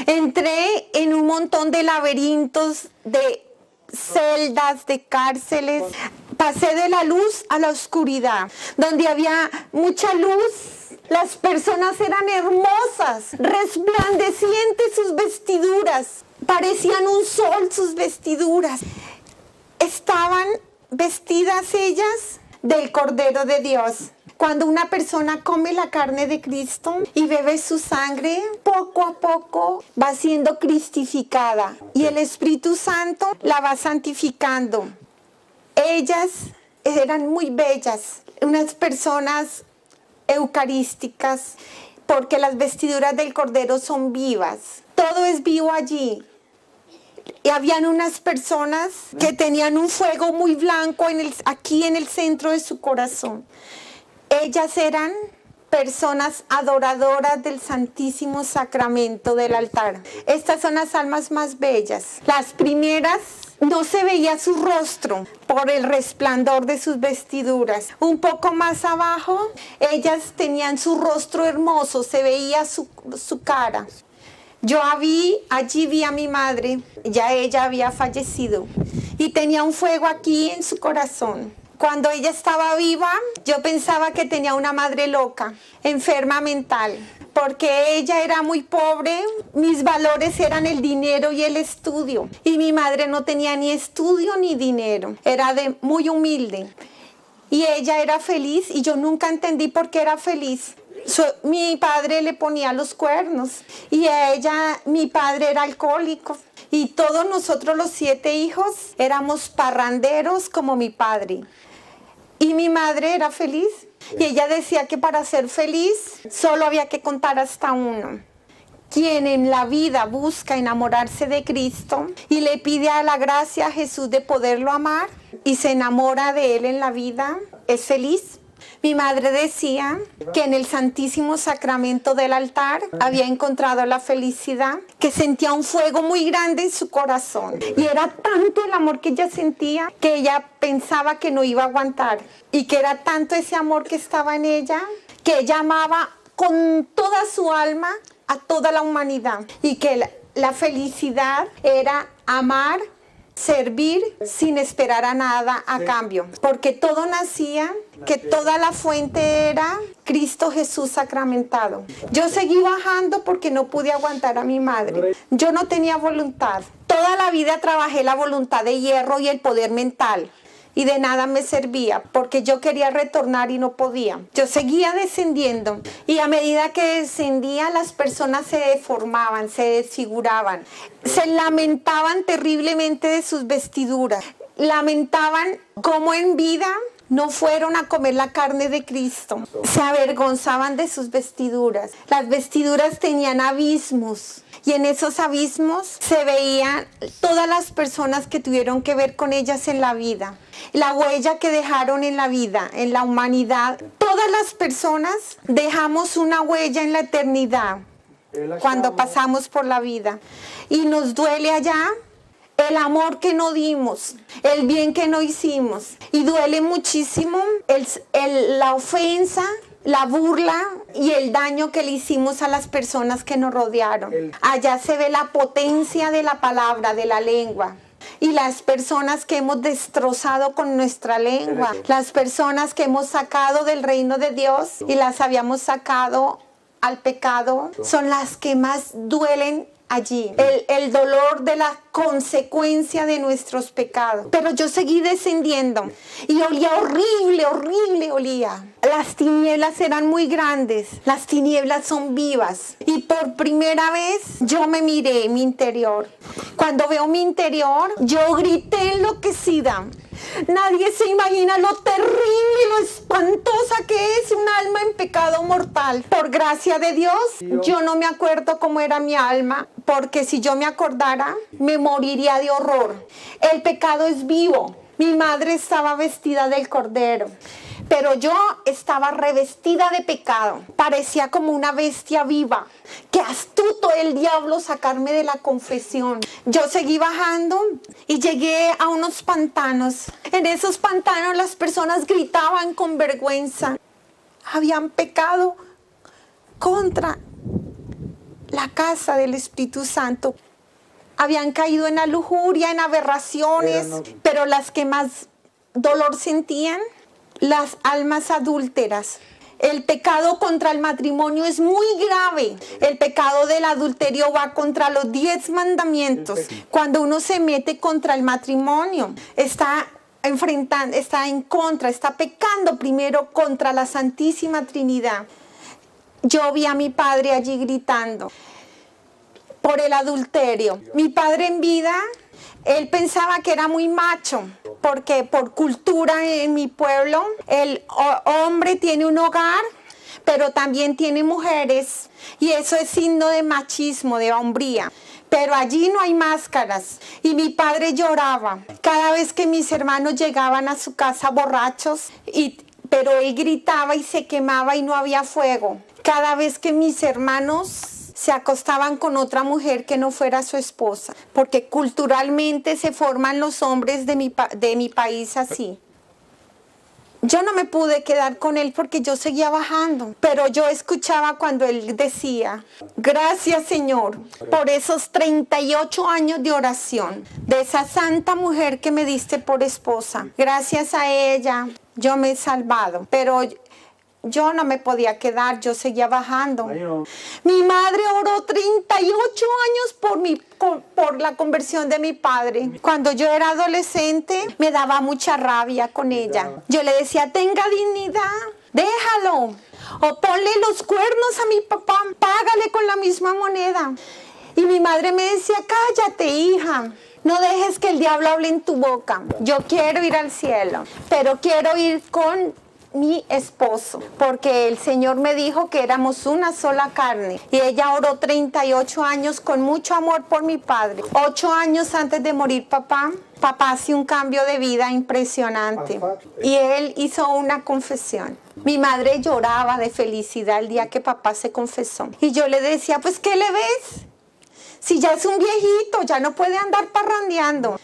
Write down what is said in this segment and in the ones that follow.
Entré en un montón de laberintos, de celdas, de cárceles. Pasé de la luz a la oscuridad, donde había mucha luz. Las personas eran hermosas, resplandecientes sus vestiduras, parecían un sol sus vestiduras. Estaban vestidas ellas del Cordero de Dios. Cuando una persona come la carne de Cristo y bebe su sangre, poco a poco va siendo cristificada y el Espíritu Santo la va santificando. Ellas eran muy bellas, unas personas eucarísticas, porque las vestiduras del Cordero son vivas. Todo es vivo allí. Y habían unas personas que tenían un fuego muy blanco aquí en el centro de su corazón. Ellas eran personas adoradoras del Santísimo Sacramento del altar. Estas son las almas más bellas. Las primeras no se veía su rostro por el resplandor de sus vestiduras. Un poco más abajo, ellas tenían su rostro hermoso, se veía su cara. Allí vi a mi madre, ya ella había fallecido, y tenía un fuego aquí en su corazón. Cuando ella estaba viva, yo pensaba que tenía una madre loca, enferma mental, porque ella era muy pobre, mis valores eran el dinero y el estudio, y mi madre no tenía ni estudio ni dinero, era muy humilde, y ella era feliz, y yo nunca entendí por qué era feliz. Mi padre le ponía los cuernos, y mi padre era alcohólico. Y todos nosotros los 7 hijos éramos parranderos como mi padre. Y mi madre era feliz. Y ella decía que para ser feliz solo había que contar hasta 1. Quien en la vida busca enamorarse de Cristo y le pide a la gracia a Jesús de poderlo amar y se enamora de Él en la vida, es feliz. Mi madre decía que en el Santísimo Sacramento del altar había encontrado la felicidad, que sentía un fuego muy grande en su corazón. Y era tanto el amor que ella sentía que ella pensaba que no iba a aguantar. Y que era tanto ese amor que estaba en ella que ella amaba con toda su alma a toda la humanidad. Y que la felicidad era amar, servir sin esperar a nada a cambio, porque todo nacía, que toda la fuente era Cristo Jesús sacramentado. Yo seguí bajando porque no pude aguantar a mi madre. Yo no tenía voluntad. Toda la vida trabajé la voluntad de hierro y el poder mental. Y de nada me servía, porque yo quería retornar y no podía. Yo seguía descendiendo, y a medida que descendía, las personas se deformaban, se desfiguraban, se lamentaban terriblemente de sus vestiduras, lamentaban cómo en vida no fueron a comer la carne de Cristo, se avergonzaban de sus vestiduras. Las vestiduras tenían abismos, y en esos abismos se veían todas las personas que tuvieron que ver con ellas en la vida. La huella que dejaron en la vida, en la humanidad. Todas las personas dejamos una huella en la eternidad cuando pasamos por la vida. Y nos duele allá el amor que no dimos, el bien que no hicimos. Y duele muchísimo la ofensa, la burla y el daño que le hicimos a las personas que nos rodearon. Allá se ve la potencia de la palabra, de la lengua. Y las personas que hemos destrozado con nuestra lengua, las personas que hemos sacado del reino de Dios y las habíamos sacado al pecado, son las que más duelen allí. El dolor de la consecuencia de nuestros pecados. Pero yo seguí descendiendo y olía horrible, horrible olía. Las tinieblas eran muy grandes. Las tinieblas son vivas. Y por primera vez yo me miré en mi interior. Cuando veo mi interior, yo grité enloquecida. Nadie se imagina lo terrible y lo espantosa que es un alma en pecado mortal. Por gracia de Dios, yo no me acuerdo cómo era mi alma, porque si yo me acordara, me moriría de horror. El pecado es vivo. Mi madre estaba vestida del Cordero, pero yo estaba revestida de pecado. Parecía como una bestia viva. Qué astuto el diablo sacarme de la confesión. Yo seguí bajando y llegué a unos pantanos. En esos pantanos las personas gritaban con vergüenza. Habían pecado contra la casa del Espíritu Santo. Habían caído en la lujuria, en aberraciones, pero las que más dolor sentían, las almas adúlteras. El pecado contra el matrimonio es muy grave. El pecado del adulterio va contra los 10 mandamientos. Cuando uno se mete contra el matrimonio, está enfrentando, está en contra, está pecando primero contra la Santísima Trinidad. Yo vi a mi padre allí gritando por el adulterio. Mi padre en vida, él pensaba que era muy macho, porque por cultura en mi pueblo, el hombre tiene un hogar, pero también tiene mujeres, y eso es signo de machismo, de hombría. Pero allí no hay máscaras, y mi padre lloraba cada vez que mis hermanos llegaban a su casa borrachos, pero él gritaba y se quemaba y no había fuego. Cada vez que mis hermanos se acostaban con otra mujer que no fuera su esposa, porque culturalmente se forman los hombres de mi país así. Yo no me pude quedar con él porque yo seguía bajando, pero yo escuchaba cuando él decía: gracias, Señor, por esos 38 años de oración, de esa santa mujer que me diste por esposa. Gracias a ella yo me he salvado, pero yo no me podía quedar, yo seguía bajando. Mi madre oró 38 años por la conversión de mi padre. Cuando yo era adolescente, me daba mucha rabia con ella. Yo le decía: tenga dignidad, déjalo. O ponle los cuernos a mi papá, págale con la misma moneda. Y mi madre me decía: cállate, hija. No dejes que el diablo hable en tu boca. Yo quiero ir al cielo, pero quiero ir con mi esposo, porque el Señor me dijo que éramos una sola carne. Y ella oró 38 años con mucho amor por mi padre. 8 años antes de morir papá hace un cambio de vida impresionante. Y él hizo una confesión. Mi madre lloraba de felicidad el día que papá se confesó. Y yo le decía: pues, ¿qué le ves? Si ya es un viejito, ya no puede andar parrandeando.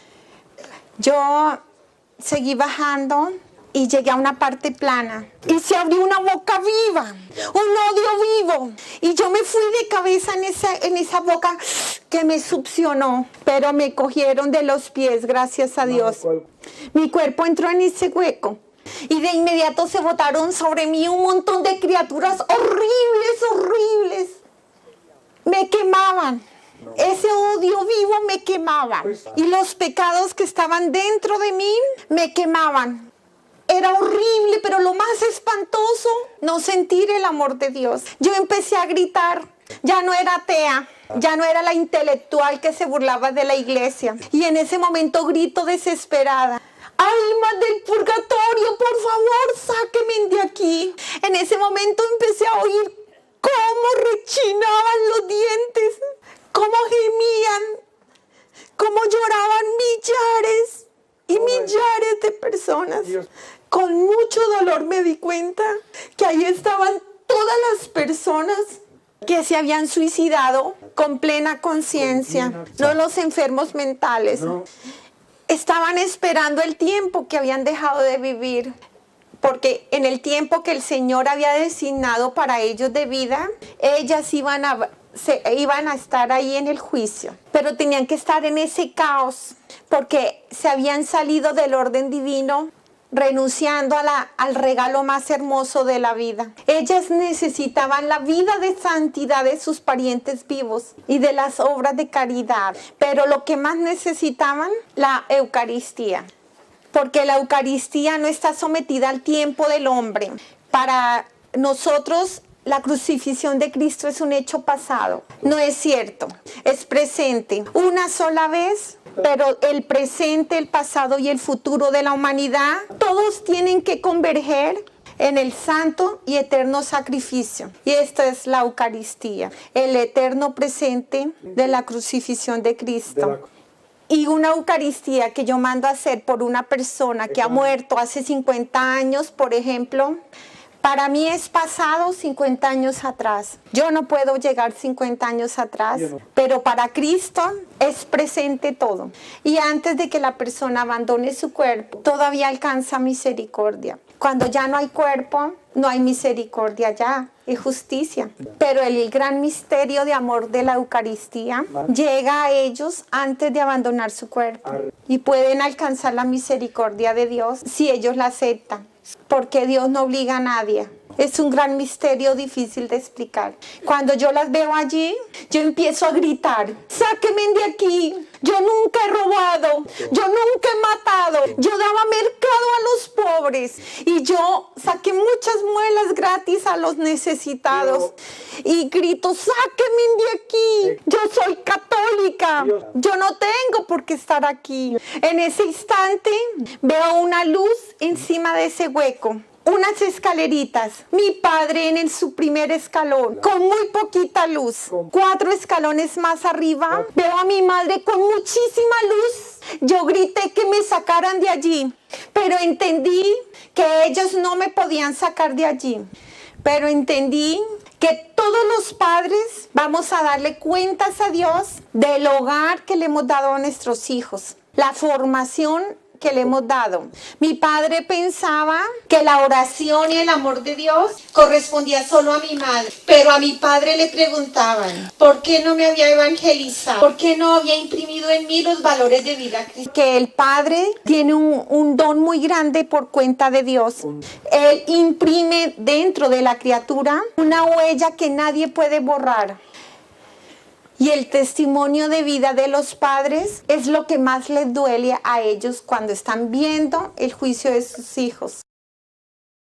Yo seguí bajando y llegué a una parte plana y se abrió una boca viva, un odio vivo, y yo me fui de cabeza en esa boca que me succionó, pero me cogieron de los pies, gracias a Dios. Mi cuerpo entró en ese hueco y de inmediato se botaron sobre mí un montón de criaturas horribles. Me quemaban. Ese odio vivo me quemaba, y los pecados que estaban dentro de mí me quemaban. Era horrible, pero lo más espantoso, no sentir el amor de Dios. Yo empecé a gritar. Ya no era atea, ya no era la intelectual que se burlaba de la iglesia. Y en ese momento grito desesperada: almas del purgatorio, por favor, sáquenme de aquí. En ese momento empecé a oír cómo rechinaban los dientes, cómo gemían, cómo lloraban millares y millares de personas. Con mucho dolor me di cuenta que ahí estaban todas las personas que se habían suicidado con plena conciencia, no los enfermos mentales. Estaban esperando el tiempo que habían dejado de vivir, porque en el tiempo que el Señor había designado para ellos de vida, ellas iban a estar ahí en el juicio, pero tenían que estar en ese caos porque se habían salido del orden divino, renunciando al regalo más hermoso de la vida. Ellas necesitaban la vida de santidad de sus parientes vivos y de las obras de caridad, pero lo que más necesitaban, la Eucaristía, porque la Eucaristía no está sometida al tiempo del hombre. Para nosotros, la crucifixión de Cristo es un hecho pasado. No es cierto, es presente. Una sola vez, pero el presente, el pasado y el futuro de la humanidad, todos tienen que converger en el santo y eterno sacrificio. Y esta es la Eucaristía, el eterno presente de la crucifixión de Cristo. Y una Eucaristía que yo mando a hacer por una persona que ha muerto hace 50 años, por ejemplo, para mí es pasado 50 años atrás. Yo no puedo llegar 50 años atrás, pero para Cristo es presente todo. Y antes de que la persona abandone su cuerpo, todavía alcanza misericordia. Cuando ya no hay cuerpo, no hay misericordia ya, es justicia. Pero el gran misterio de amor de la Eucaristía llega a ellos antes de abandonar su cuerpo. Y pueden alcanzar la misericordia de Dios si ellos la aceptan. Porque Dios no obliga a nadie. Es un gran misterio difícil de explicar. Cuando yo las veo allí, yo empiezo a gritar: sáquenme de aquí. Yo nunca he robado, yo nunca he matado, yo daba mercado a los pobres y yo saqué muchas muelas gratis a los necesitados. Y grito: sáquenme de aquí. Yo soy católica, yo no tengo por qué estar aquí. En ese instante veo una luz encima de ese hueco. Unas escaleritas, mi padre en su primer escalón, con muy poquita luz. 4 escalones más arriba, veo a mi madre con muchísima luz. Yo grité que me sacaran de allí, pero entendí que ellos no me podían sacar de allí. Pero entendí que todos los padres vamos a darle cuentas a Dios del hogar que le hemos dado a nuestros hijos, la formación que le hemos dado. Mi padre pensaba que la oración y el amor de Dios correspondía solo a mi madre, pero a mi padre le preguntaban ¿por qué no me había evangelizado? ¿Por qué no había imprimido en mí los valores de vida cristiana? Que el padre tiene un don muy grande por cuenta de Dios. Él imprime dentro de la criatura una huella que nadie puede borrar. Y el testimonio de vida de los padres es lo que más les duele a ellos cuando están viendo el juicio de sus hijos.